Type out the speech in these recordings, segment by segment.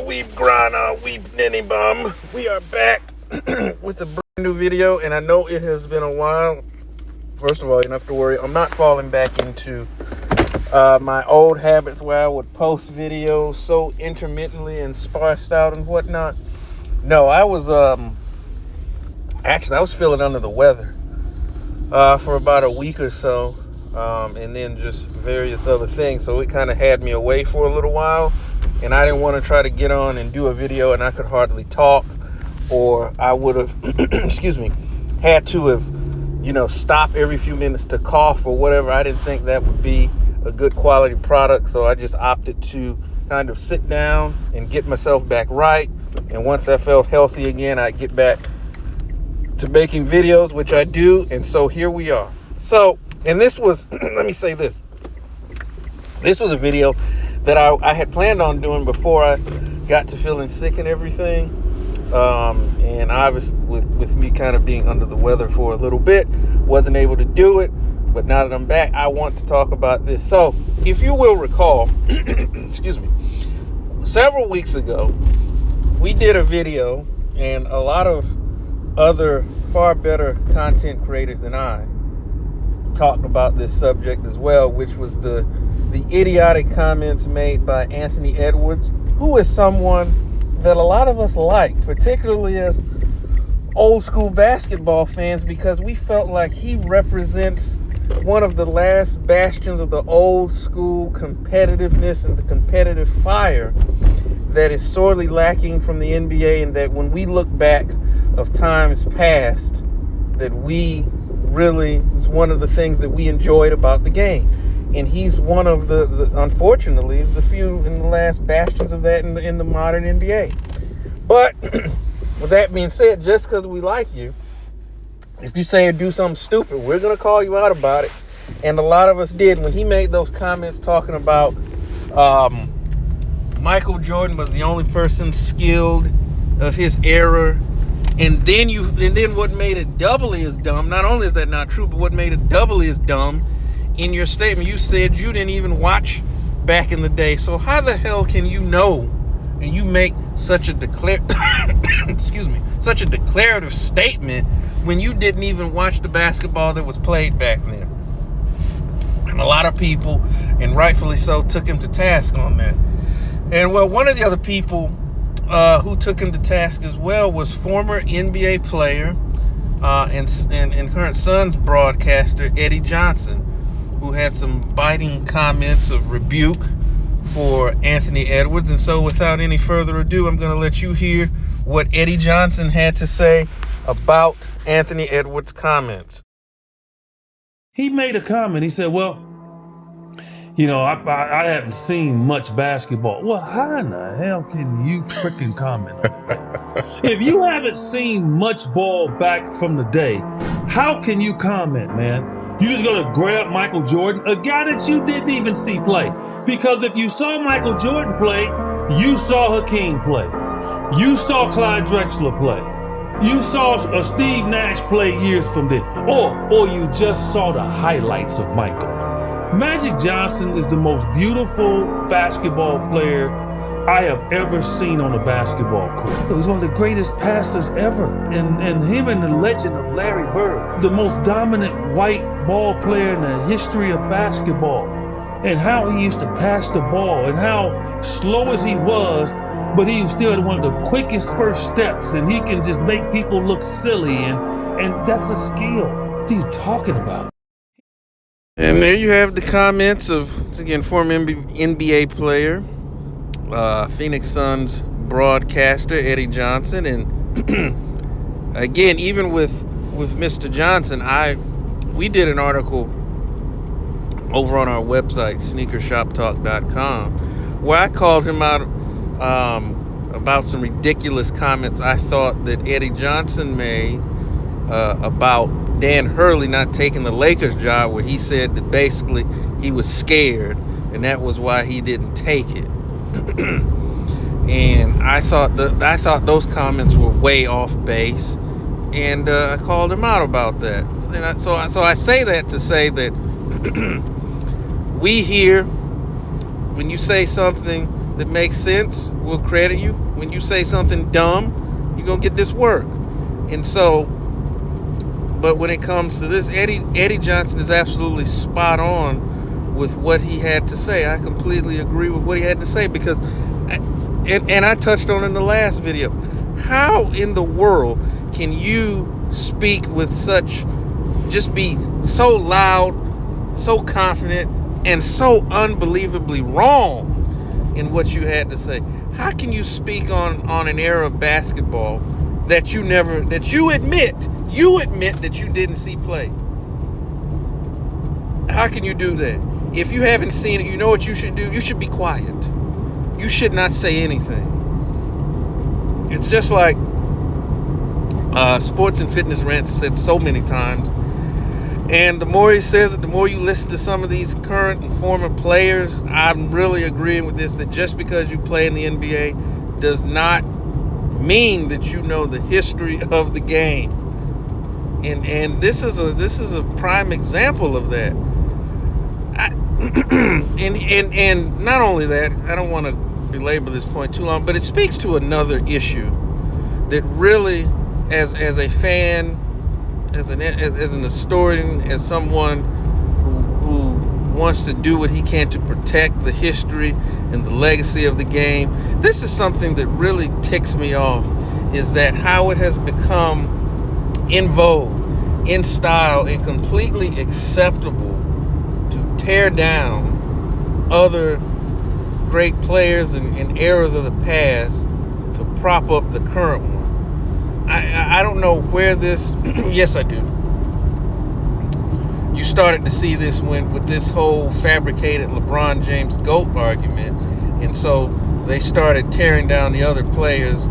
weeb grinder, weeb ninny bum. We are back with a brand new video, and I know it has been a while. First of all, you don't have to worry. I'm not falling back into my old habits where I would post videos so intermittently and sparsed out and whatnot. No, I was actually I was feeling under the weather for about a week or so, and then just various other things. So it kind of had me away for a little while, and I didn't want to try to get on and do a video and I could hardly talk, or I would have, excuse me, had to have, stop every few minutes to cough or whatever. I didn't think that would be a good quality product, so I just opted to kind of sit down and get myself back right. And once I felt healthy again, I get back to making videos, which I do. And so here we are. So, and this was, let me say this. This was a video that I had planned on doing before I got to feeling sick and everything. And obviously with me kind of being under the weather for a little bit, wasn't able to do it. But now that I'm back, I want to talk about this. So if you will recall, excuse me, several weeks ago, we did a video, and a lot of other far better content creators than I talked about this subject as well, which was the idiotic comments made by Anthony Edwards, who is someone that a lot of us like, particularly as old school basketball fans, because we felt like he represents one of the last bastions of the old school competitiveness and the competitive fire that is sorely lacking from the NBA, and that when we look back of times past, that we really is one of the things that we enjoyed about the game. And he's one of the unfortunately, is the few in the last bastions of that in the modern NBA. But with that being said, just because we like you, if you say or do something stupid, we're going to call you out about it. And a lot of us did. When he made those comments talking about Michael Jordan was the only person skilled of his era, and then what made it doubly as dumb, not only is that not true, but what made it doubly as dumb, in your statement, you said you didn't even watch back in the day. So how the hell can you know and you make such a such a declarative statement when you didn't even watch the basketball that was played back then? And a lot of people, and rightfully so, took him to task on that. And well, one of the other people who took him to task as well was former NBA player and current Suns broadcaster Eddie Johnson, who had some biting comments of rebuke for Anthony Edwards. And so without any further ado, I'm going to let you hear what Eddie Johnson had to say about Anthony Edwards' comments. He made a comment. He said, well, I haven't seen much basketball. Well, how in the hell can you freaking comment on that? If you haven't seen much ball back from the day, how can you comment, man? You just gonna grab Michael Jordan, a guy that you didn't even see play. Because if you saw Michael Jordan play, you saw Hakeem play. You saw Clyde Drexler play. You saw a Steve Nash play years from then. Or you just saw the highlights of Michael. Magic Johnson is the most beautiful basketball player I have ever seen on a basketball court. He's one of the greatest passers ever. And him and the legend of Larry Bird, the most dominant white ball player in the history of basketball. And how he used to pass the ball, and how slow as he was, but he was still one of the quickest first steps, and he can just make people look silly, and that's a skill. What are you talking about? And there you have the comments of, once again, former NBA player, Phoenix Suns broadcaster Eddie Johnson. And again, even with Mr. Johnson, we did an article over on our website, sneakershoptalk.com, where I called him out about some ridiculous comments I thought that Eddie Johnson made about Dan Hurley not taking the Lakers job, where he said that basically he was scared and that was why he didn't take it. And I thought those comments were way off base, and I called him out about that. And so I say that to say that we hear when you say something that makes sense, we'll credit you. When you say something dumb, you're going to get this work. And so, but when it comes to this, Eddie Johnson is absolutely spot on with what he had to say. I completely agree with what he had to say because, and I touched on in the last video, how in the world can you speak with such, just be so loud, so confident, and so unbelievably wrong in what you had to say? How can you speak on an era of basketball that you admit that you didn't see play? How can you do that? If you haven't seen it, you know what you should do? You should be quiet. You should not say anything. It's just like Sports and Fitness Rants said so many times. And the more he says it, the more you listen to some of these current and former players, I'm really agreeing with this, that just because you play in the NBA does not mean that you know the history of the game. And this is a prime example of that. And not only that, I don't want to belabor this point too long, but it speaks to another issue that really, as a fan, as an historian, as someone who wants to do what he can to protect the history and the legacy of the game, this is something that really ticks me off, is that how it has become in vogue, in style, and completely acceptable to tear down other great players and eras of the past to prop up the current one. I don't know where this yes I do. You started to see this with this whole fabricated LeBron James GOAT argument, and so they started tearing down the other players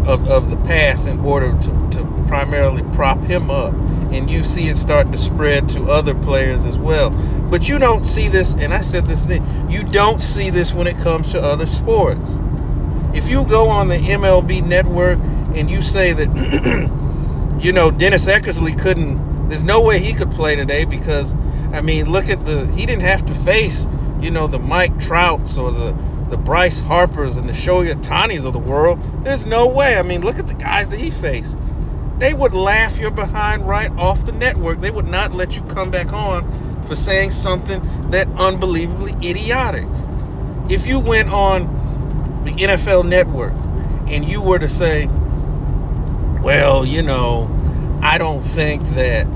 of the past in order to primarily prop him up, and you see it start to spread to other players as well. But you don't see this, and I said this thing, you don't see this when it comes to other sports. If you go on the MLB network and you say that, Dennis Eckersley there's no way he could play today because, look at he didn't have to face, the Mike Trouts or the Bryce Harpers and the Shohei Ohtanis of the world. There's no way. Look at the guys that he faced. They would laugh your behind right off the network. They would not let you come back on for saying something that unbelievably idiotic. If you went on the NFL network and you were to say, well, I don't think that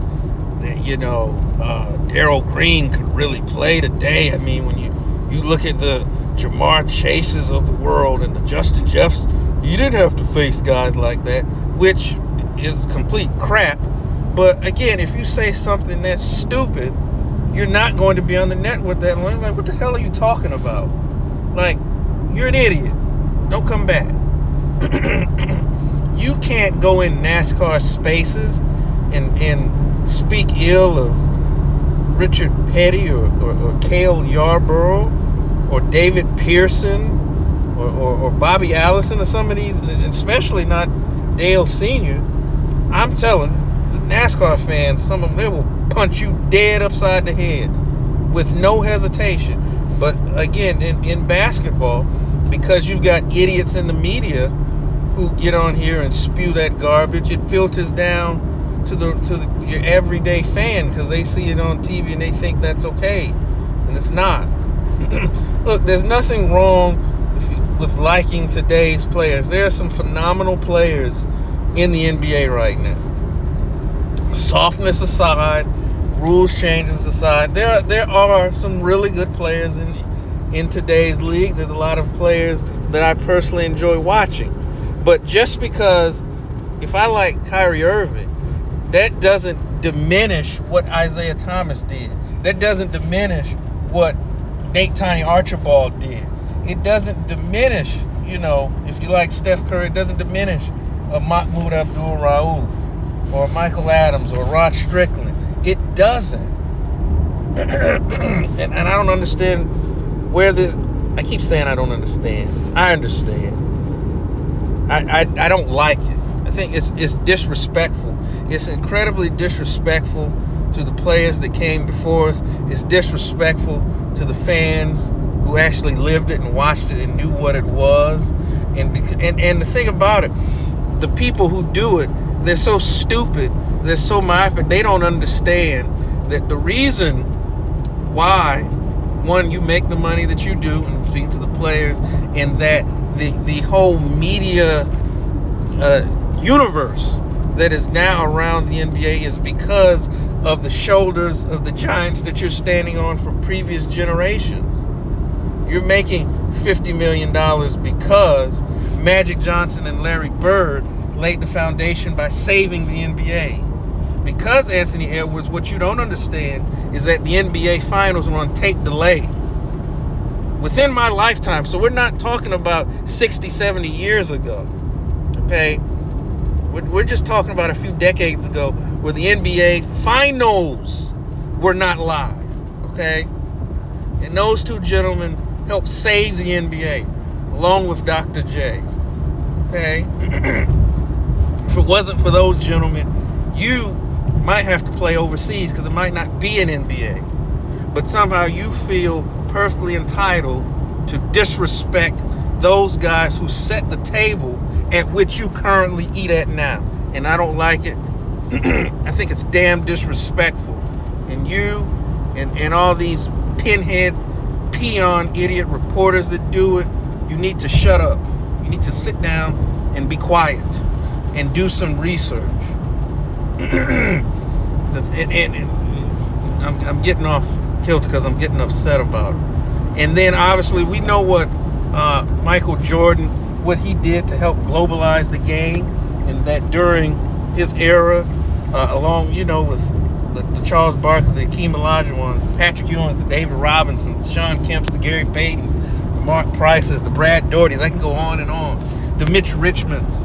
Darryl Green could really play today. When you look at the Jamar Chases of the world and the Justin Jeffs, you didn't have to face guys like that, which is complete crap. But again, if you say something that's stupid, you're not going to be on the network that long. Like, what the hell are you talking about? Like, you're an idiot. Don't come back. You can't go in NASCAR spaces and speak ill of Richard Petty or Cale Yarborough or David Pearson or Bobby Allison or some of these, especially not Dale Sr. I'm telling NASCAR fans, some of them, they will punch you dead upside the head with no hesitation. But again, in basketball, because you've got idiots in the media who get on here and spew that garbage, it filters down to your everyday fan because they see it on TV and they think that's okay, and it's not. Look, there's nothing wrong with liking today's players. There are some phenomenal players in the NBA right now. Softness aside, rules changes aside, there are some really good players in today's league. There's a lot of players that I personally enjoy watching. But just because if I like Kyrie Irving, that doesn't diminish what Isaiah Thomas did. That doesn't diminish what Nate Tiny Archibald did. It doesn't diminish, if you like Steph Curry, it doesn't diminish Mahmoud Abdul-Rauf or Michael Adams or Rod Strickland. It doesn't. and I don't understand I keep saying I don't understand. I understand. I don't like it. I think it's disrespectful. It's incredibly disrespectful to the players that came before us. It's disrespectful to the fans who actually lived it and watched it and knew what it was. And the thing about it, the people who do it, they're so stupid, they're so myopic, they don't understand that the reason why, one, you make the money that you do, and speaking to the players, and that the whole media universe that is now around the NBA is because of the shoulders of the giants that you're standing on for previous generations. You're making $50 million because Magic Johnson and Larry Bird laid the foundation by saving the NBA. Because Anthony Edwards, what you don't understand is that the NBA Finals were on tape delay within my lifetime. So we're not talking about 60, 70 years ago, okay? We're just talking about a few decades ago where the NBA Finals were not live, okay? And those two gentlemen helped save the NBA, along with Dr. J, okay? If it wasn't for those gentlemen, you might have to play overseas because it might not be an NBA. But somehow you feel perfectly entitled to disrespect those guys who set the table at which you currently eat at now. And I don't like it. I think it's damn disrespectful. And you and all these pinhead, peon, idiot reporters that do it, you need to shut up. You need to sit down and be quiet and do some research. I'm getting off kilter because I'm getting upset about it. And then obviously we know what Michael Jordan, what he did to help globalize the game, and that during his era, along, with the Charles Barkley, the Hakeem Olajuwons, the Patrick Ewings, the David Robinsons, the Sean Kemps, the Gary Paytons, the Mark Prices, the Brad Daughtys, I can go on and on, the Mitch Richmonds,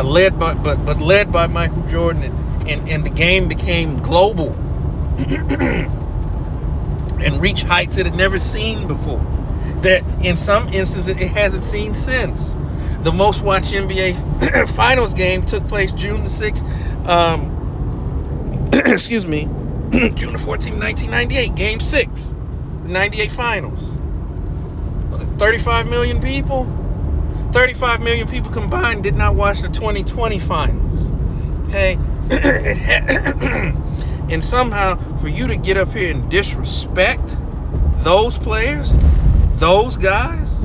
led by Michael Jordan, and the game became global and reached heights it had never seen before, that in some instances it hasn't seen since. The most watched NBA Finals game took place June the 6th, June the 14th, 1998, Game 6, the 98 Finals. Was it 35 million people? 35 million people combined did not watch the 2020 Finals. Okay? And somehow, for you to get up here and disrespect those players, those guys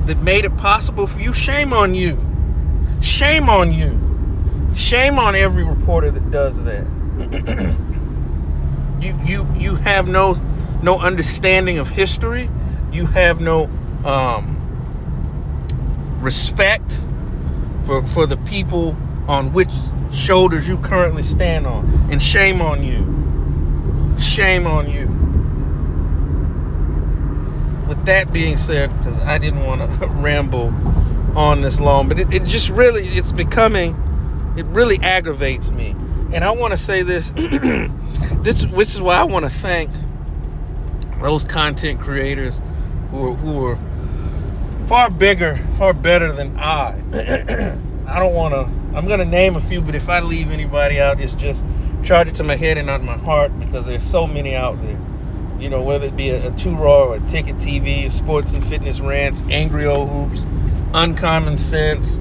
that made it possible for you, shame on you. Shame on you. Shame on every reporter that does that. You have no understanding of history. You have no respect for the people on which shoulders you currently stand on. And shame on you. Shame on you. With that being said, because I didn't want to ramble on this long, but it just really, it really aggravates me. And I want to say this, this is why I want to thank those content creators who are far bigger, far better than I. I'm going to name a few, but if I leave anybody out, it's just charge it to my head and not my heart, because there's so many out there. Whether it be a Two Raw or a Ticket TV, Sports and Fitness Rants, Angry Old Hoops, Uncommon Sense.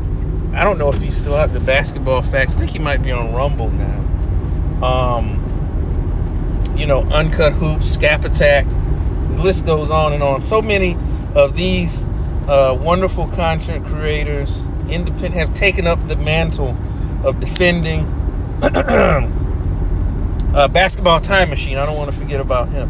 I don't know if he's still out, the Basketball Facts. I think he might be on Rumble now. Uncut Hoops, Scap Attack. The list goes on and on. So many of these wonderful content creators, independent, have taken up the mantle of defending Basketball Time Machine. I don't want to forget about him.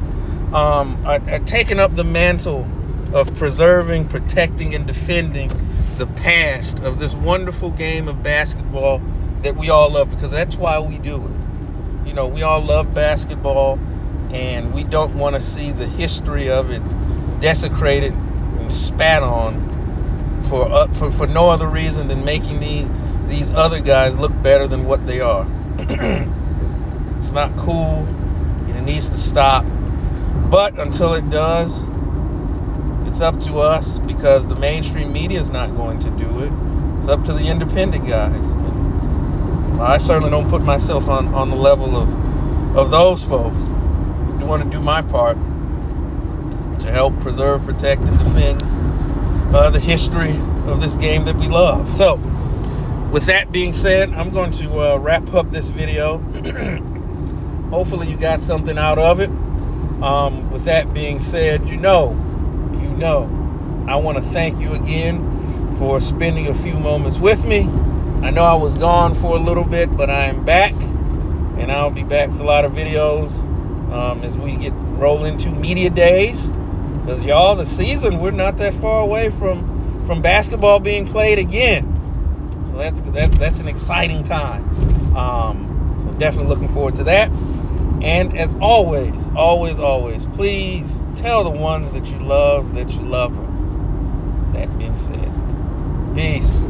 Taken up the mantle of preserving, protecting, and defending the past of this wonderful game of basketball that we all love, because that's why we do it. We all love basketball, and we don't want to see the history of it desecrated and spat on for no other reason than making these other guys look better than what they are. It's not cool, and it needs to stop. But until it does, it's up to us, because the mainstream media is not going to do it. It's up to the independent guys. And I certainly don't put myself on the level of those folks. I want to do my part. to help preserve, protect, and defend the history of this game that we love. So, with that being said, I'm going to wrap up this video. Hopefully you got something out of it. With that being said, you know, I want to thank you again for spending a few moments with me. I know I was gone for a little bit, but I am back, and I'll be back with a lot of videos as we roll into media days. Because y'all, the season, we're not that far away from basketball being played again. So that's an exciting time. So definitely looking forward to that. And as always, please tell the ones that you love them. That being said, peace.